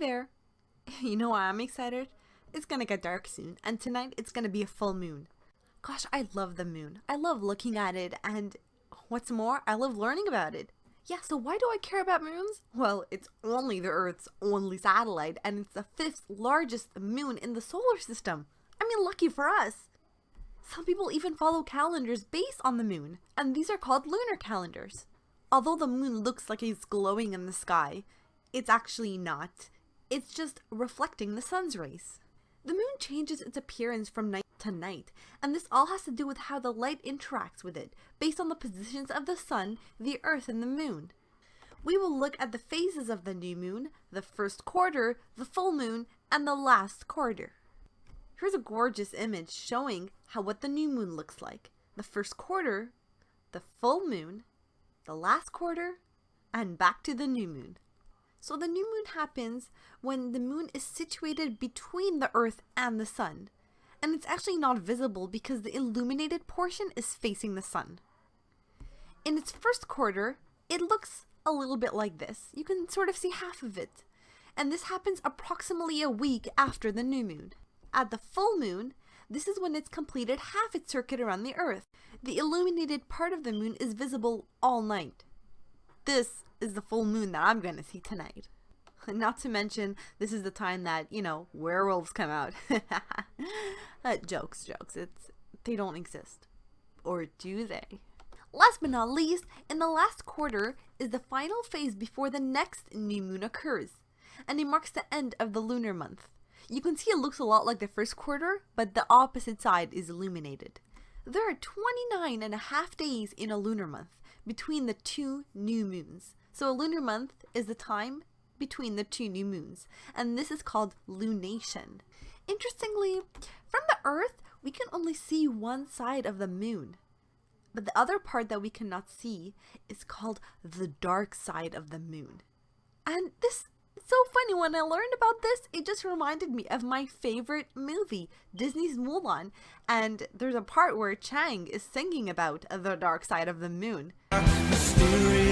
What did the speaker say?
there! You know why I'm excited? It's gonna get dark soon, and tonight it's gonna be a full moon. Gosh, I love the moon. I love looking at it, and what's more, I love learning about it. Yeah, so why do I care about moons? Well, it's only the Earth's only satellite, and it's the 5th largest moon in the solar system. I mean, lucky for us. Some people even follow calendars based on the moon, and these are called lunar calendars. Although the moon looks like it's glowing in the sky, it's actually not. It's just reflecting the sun's rays. The moon changes its appearance from night to night, and this all has to do with how the light interacts with it, based on the positions of the sun, the earth, and the moon. We will look at the phases of the new moon, the first quarter, the full moon, and the last quarter. Here's a gorgeous image showing what the new moon looks like. The first quarter, the full moon, the last quarter, and back to the new moon. So the new moon happens when the moon is situated between the earth and the sun. And it's actually not visible because the illuminated portion is facing the sun. In its first quarter, it looks a little bit like this. You can sort of see half of it. And this happens approximately a week after the new moon. At the full moon, this is when it's completed half its circuit around the earth. The illuminated part of the moon is visible all night. This is the full moon that I'm going to see tonight. Not to mention, this is the time that, werewolves come out. Jokes. They don't exist. Or do they? Last but not least, in the last quarter is the final phase before the next new moon occurs. And it marks the end of the lunar month. You can see it looks a lot like the first quarter, but the opposite side is illuminated. There are 29 and a half days in a lunar month between the two new moons. So a lunar month is the time between the two new moons, and this is called lunation. Interestingly, from the Earth, we can only see one side of the moon. But the other part that we cannot see is called the dark side of the moon. And this is so funny. When I learned about this, it just reminded me of my favorite movie, Disney's Mulan. And there's a part where Chang is singing about the dark side of the moon. Mysterious.